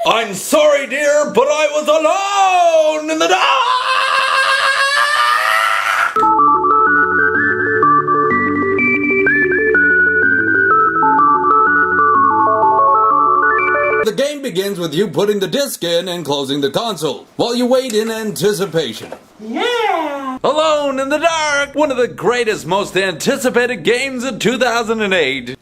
I'm sorry, dear, but I was alone in the dark! The game begins with you putting the disc in and closing the console, while you wait in anticipation. Yeah! Alone in the Dark! One of the greatest, most anticipated games of 2008.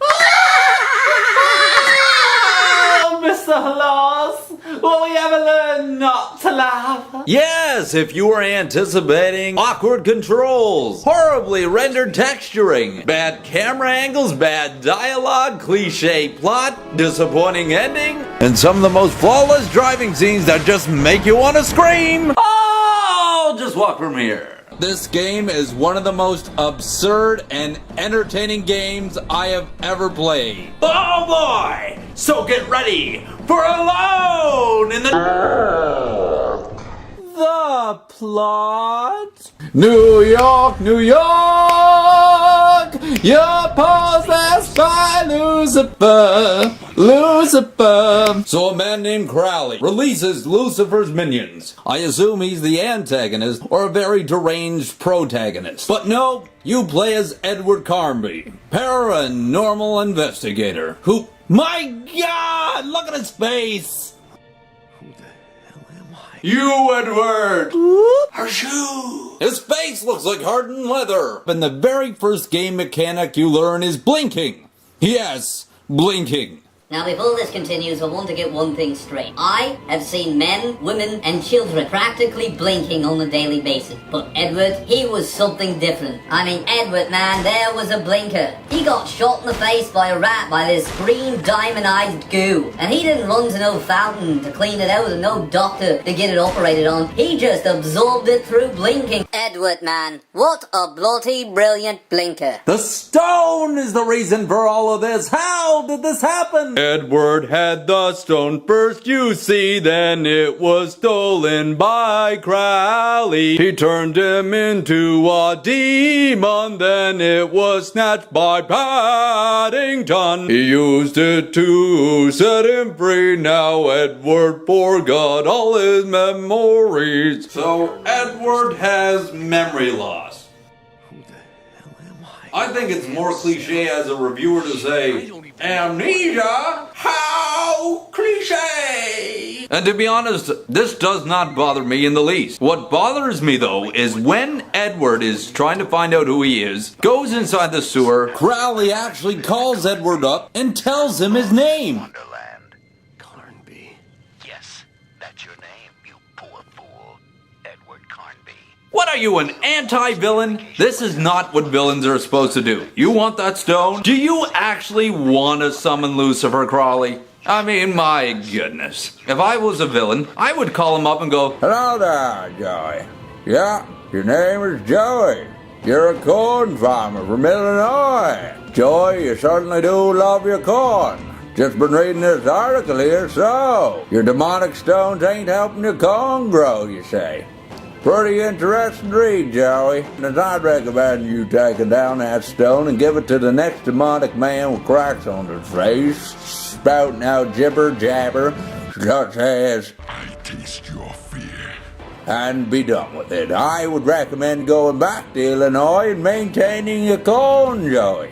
Oh, Mr. Haloss, will we ever learn not to laugh? Yes, if you were anticipating awkward controls, horribly rendered texturing, bad camera angles, bad dialogue, cliche plot, disappointing ending, and some of the most flawless driving scenes that just make you want to scream. Oh, just walk from here. This game is one of the most absurd and entertaining games I have ever played. Oh boy! So get ready for Alone in the The plot? New York, New York! You're possessed by Lucifer, Lucifer. So a man named Crowley releases Lucifer's minions. I assume he's the antagonist or a very deranged protagonist. But no, you play as Edward Carnby, paranormal investigator, who... My God! Look at his face! You, Edward! Harshu! His face looks like hardened leather. And the very first game mechanic you learn is blinking. Yes, blinking. Now before this continues, I want to get one thing straight. I have seen men, women, and children practically blinking on a daily basis. But Edward, he was something different. I mean, Edward, man, there was a blinker. He got shot in the face by a rat by this green diamondized goo. And he didn't run to no fountain to clean it out and no doctor to get it operated on. He just absorbed it through blinking. Edward, man, what a bloody brilliant blinker. The stone is the reason for all of this. How did this happen? Edward had the stone first, you see, then it was stolen by Crowley. He turned him into a demon, then it was snatched by Paddington. He used it to set him free, now Edward forgot all his memories. So Edward has memory loss. Who the hell am I think it's more cliche as a reviewer to say, amnesia? How cliche! And to be honest, this does not bother me in the least. What bothers me though is when Edward is trying to find out who he is, goes inside the sewer, Crowley actually calls Edward up and tells him his name. Wonderland. Carnby. Yes, that's your name, you poor fool. Edward Carnby. What are you, an anti-villain? This is not what villains are supposed to do. You want that stone? Do you actually want to summon Lucifer, Crowley? I mean, my goodness. If I was a villain, I would call him up and go, hello there, Joey. Yeah, your name is Joey. You're a corn farmer from Illinois. Joey, you certainly do love your corn. Just been reading this article here, so your demonic stones ain't helping your corn grow, you say. Pretty interesting read, Joey. And I'd recommend you taking down that stone and give it to the next demonic man with cracks on his face, spouting out jibber jabber, such as, I taste your fear. and be done with it. I would recommend going back to Illinois and maintaining your corn, Joey.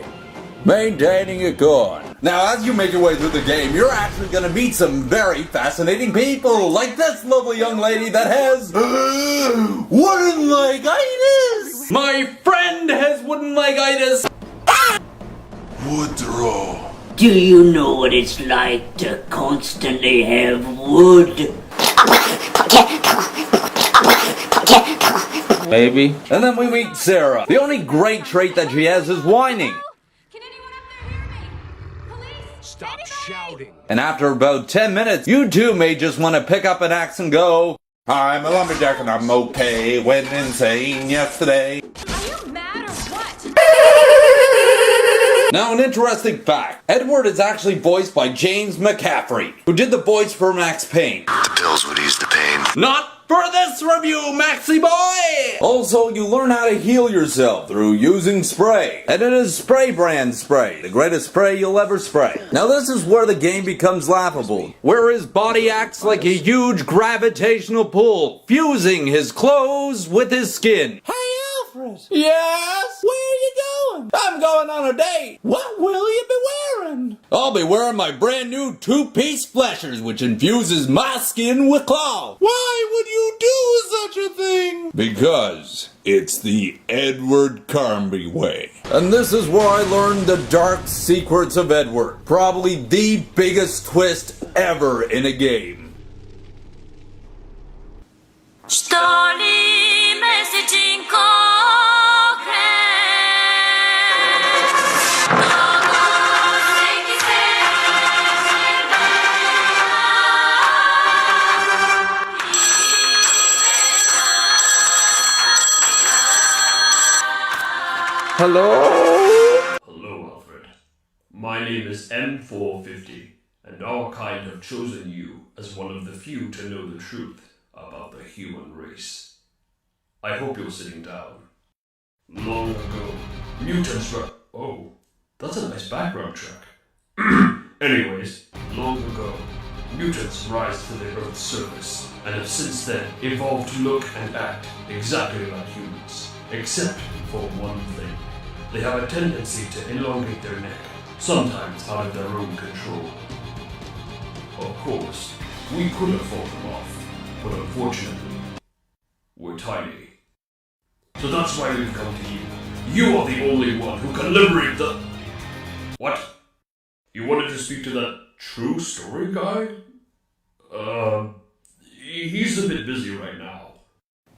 Maintaining your corn. Now, as you make your way through the game, you're actually going to meet some very fascinating people, like this lovely young lady that has wooden leg-itis. My friend has wooden leg-itis. Woodrow. Do you know what it's like to constantly have wood? Maybe. And then we meet Sarah. The only great trait that she has is whining. Stop shouting. And after about 10 minutes, you too may just want to pick up an axe and go, I'm a lumberjack and I'm okay, went insane yesterday. Are you mad or what? Now, an interesting fact. Edward is actually voiced by James McCaffrey, who did the voice for Max Payne. The pills would ease the pain. Not for this review, Maxi Boy! Also, you learn how to heal yourself through using spray. And it is Spray Brand Spray, the greatest spray you'll ever spray. Now this is where the game becomes laughable, where his body acts like a huge gravitational pull, fusing his clothes with his skin. Hey, Alfred. Yes? Where are you going? I'm going on a date. What will you be wearing? I'll be wearing my brand new two-piece fleshers, which infuses my skin with claw. Why would you do such a thing? Because it's the Edward Carnby way. And this is where I learned the dark secrets of Edward. Probably the biggest twist ever in a game. Stoli messaging Hello? Hello, Alfred. My name is M450, and our kind have chosen you as one of the few to know the truth about the human race. I hope you're sitting down. Long ago, mutants were... Oh, that's a nice background track. Anyways, long ago, mutants rise to the Earth's surface, and have since then evolved to look and act exactly like humans, except for one thing. They have a tendency to elongate their neck, sometimes out of their own control. Of course, we could have fought them off, but unfortunately, we're tiny. So that's why we've come to you. You are the only one who can liberate the... What? You wanted to speak to that true story guy? He's a bit busy right now.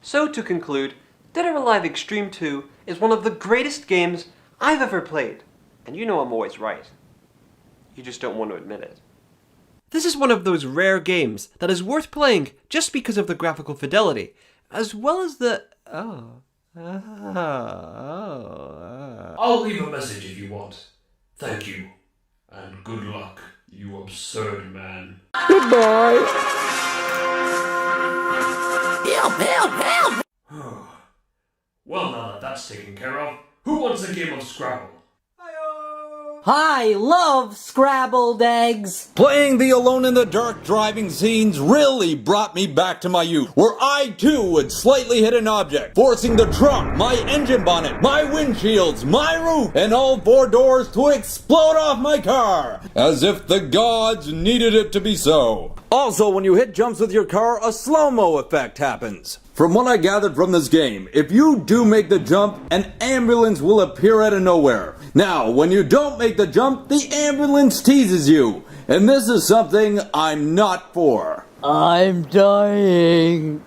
So to conclude, Dead or Alive Extreme 2 is one of the greatest games I've ever played. And you know I'm always right. You just don't want to admit it. This is one of those rare games that is worth playing just because of the graphical fidelity, as well as the... I'll leave a message if you want. Thank you. And good luck, you absurd man. Goodbye. Well, now that that's taken care of, who wants a game of Scrabble? I love scrabbled eggs. Playing the Alone in the Dark driving scenes really brought me back to my youth, where I too would slightly hit an object, forcing the trunk, my engine bonnet, my windshields, my roof, and all four doors to explode off my car, as if the gods needed it to be so. Also, when you hit jumps with your car, a slow-mo effect happens. From what I gathered from this game, if you do make the jump, an ambulance will appear out of nowhere. Now, when you don't make the jump, the ambulance teases you. And this is something I'm not for. I'm dying.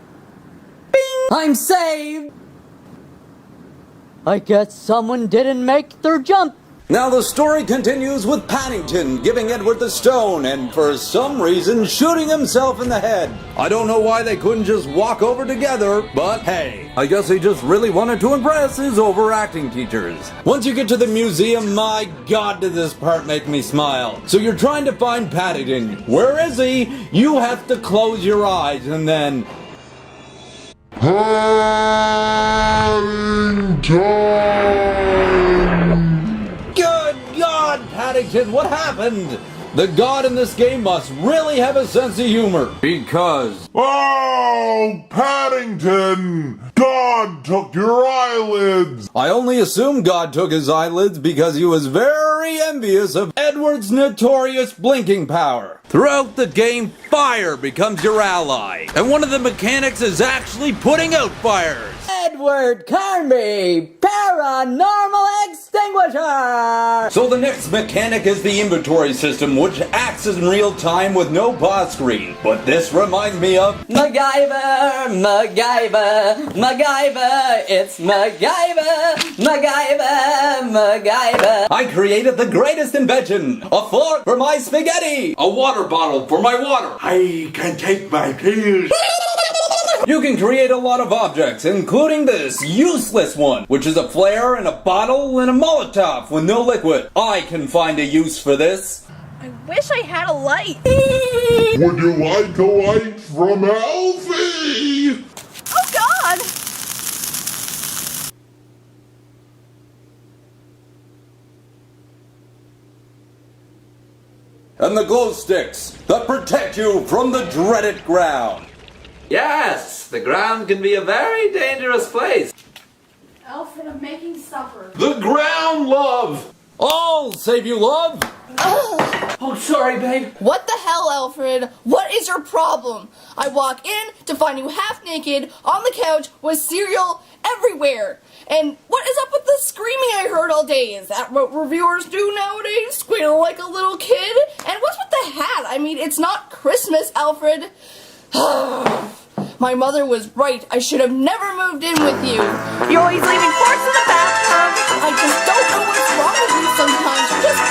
Bing! I'm saved. I guess someone didn't make their jump. Now the story continues with Paddington giving Edward the stone and for some reason shooting himself in the head. I don't know why they couldn't just walk over together, but hey, I guess he just really wanted to impress his overacting teachers. Once you get to the museum, my god did this part make me smile. So you're trying to find Paddington. Where is he? You have to close your eyes and then... Paddington! Good God, Paddington, what happened? The god in this game must really have a sense of humor. Because... Oh, Paddington! God took your eyelids! I only assume God took his eyelids because he was very envious of Edward's notorious blinking power. Throughout the game, fire becomes your ally. And one of the mechanics is actually putting out fires. Edward Carnby, paranormal extinguisher! So the next mechanic is the inventory system, which acts in real time with no pause screen. But this reminds me of... MacGyver, MacGyver, MacGyver, it's MacGyver, MacGyver, MacGyver. I created the greatest invention, a fork for my spaghetti, a water bottle for my water. I can take my pills. You can create a lot of objects, including this useless one, which is a flare and a bottle and a Molotov with no liquid. I can find a use for this. I wish I had a light. Would you like a light from Alfie? and the glow sticks that protect you from the dreaded ground. Yes, the ground can be a very dangerous place. Alfred, I'm making supper. The ground, love! I'll save you, love! Oh, sorry, babe. What the hell, Alfred? What is your problem? I walk in to find you half naked on the couch with cereal everywhere. And what is up with the screaming I heard all day? Is that what reviewers do nowadays? Squeal like a little kid? And what's with the hat? I mean, it's not Christmas, Alfred. My mother was right. I should have never moved in with you. You're always leaving forks in the bathtub. I just don't know what's wrong with you sometimes. You're just